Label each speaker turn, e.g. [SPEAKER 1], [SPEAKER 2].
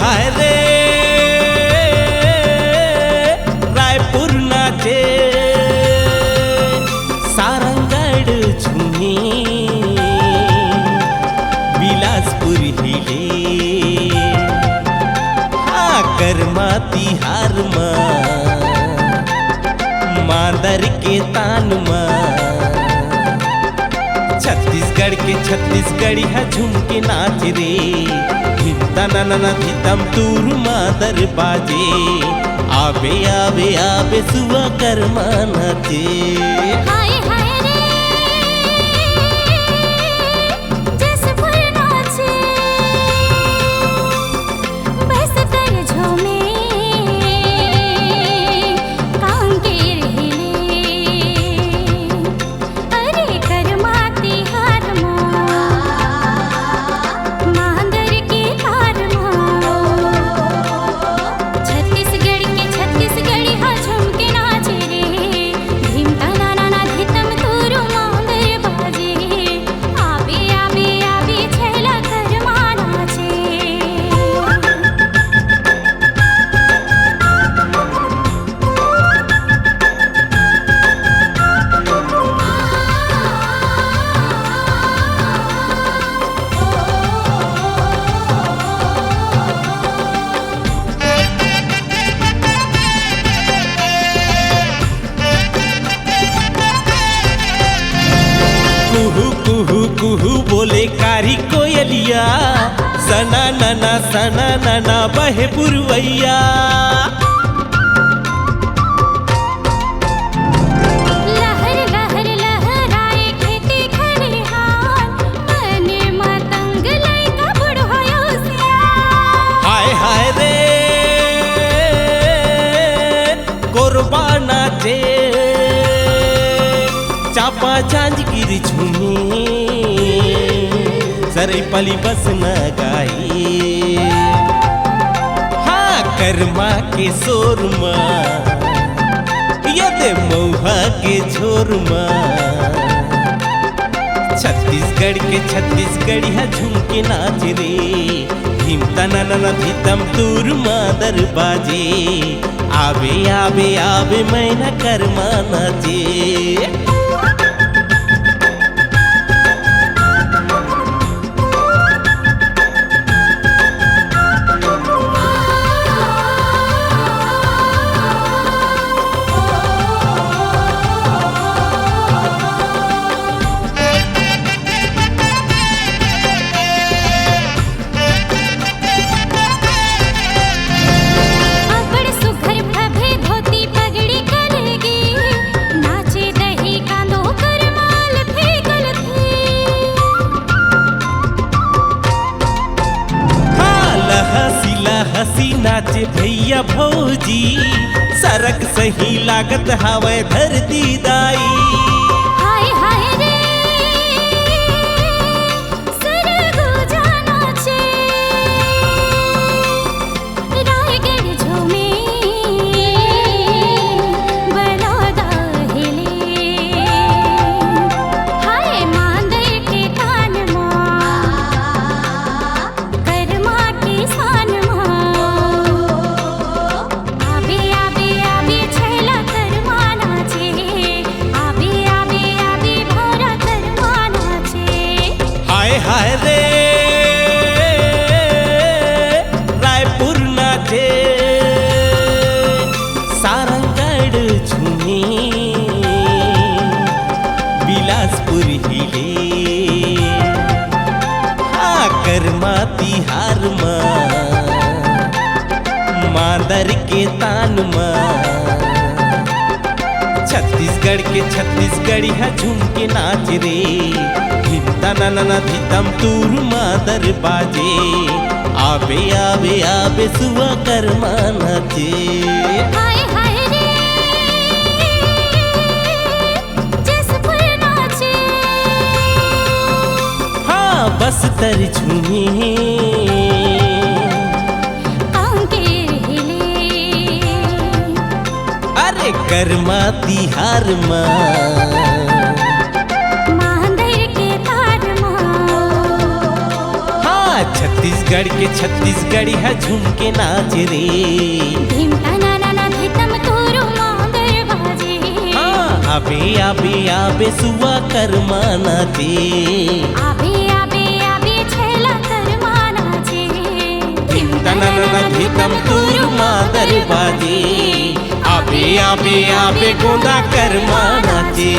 [SPEAKER 1] हाय रे रायपुर नाचे सारंगढ़ झूमे बिलासपुर हिले कर्मा तिहार मांदर के तान छत्तीसगढ़ के छत्तीसगढ़ी है झूम के नाच रे धिमता धितम तूर मादर बाजे आबे आबे आबे सुआ कर्मा नाचे कुहू कुहू कुहू बोले कारी कोयलिया सना नना बहे पुरवैया
[SPEAKER 2] लहर लहर लहराए खेती खलिहान मने मतंग लइका बुढ़ायो सियान
[SPEAKER 1] हाय हाय रे कोरबा नाचे चापा जांजगीर झूमे सरे पली बस न गाई हाँ कर्मा के शोर यदे मऊहा के झोर छत्तीसगढ़ के छत्तीसगढ़ी है झूम के नाच रे धिमता नना धितम तूर मादर बाजे आबे आबे आबे मैना कर्मा नाचे हसी नाचे भैया भौजी सरक सही लागत हवे धरती दाई
[SPEAKER 2] हाय हाय रे सरगो नाचे रायगढ़ झूमे बड़ौदा हिले हाय मांदर के कान कर्मा के सान
[SPEAKER 1] हाय रे रायपुर नाचे सारंगढ़ झूमे बिलासपुर हिले कर्मा तिहार मांदर के तान छत्तीसगढ़ के छत्तीसगढ़ी है झूम के नाच रे धिमता नना धितम तूर मादर बाजे आबे आबे आबे सुआ कर्मा नाचे
[SPEAKER 2] हाय हाय रे जसपुर नाचे
[SPEAKER 1] हाँ बस्तर झूमे अरे कर्मा तिहार
[SPEAKER 2] मांदर के तार
[SPEAKER 1] हाँ छत्तीसगढ़ छत्तीसगढ़ के छत्तीसगढ़िया झूम के नाच रे।
[SPEAKER 2] धीम तना ना धितम तोरू मांदर बाजे।
[SPEAKER 1] हाँ, आबे आबे आबे सुवा कर्मा नाचे।
[SPEAKER 2] आबे आबे आबे छेला कर्मा नाचे।
[SPEAKER 1] धीम तना ना धितम तोरू मादर बाजे। आबे आबे आबे गोंदा कर्मा नाचे।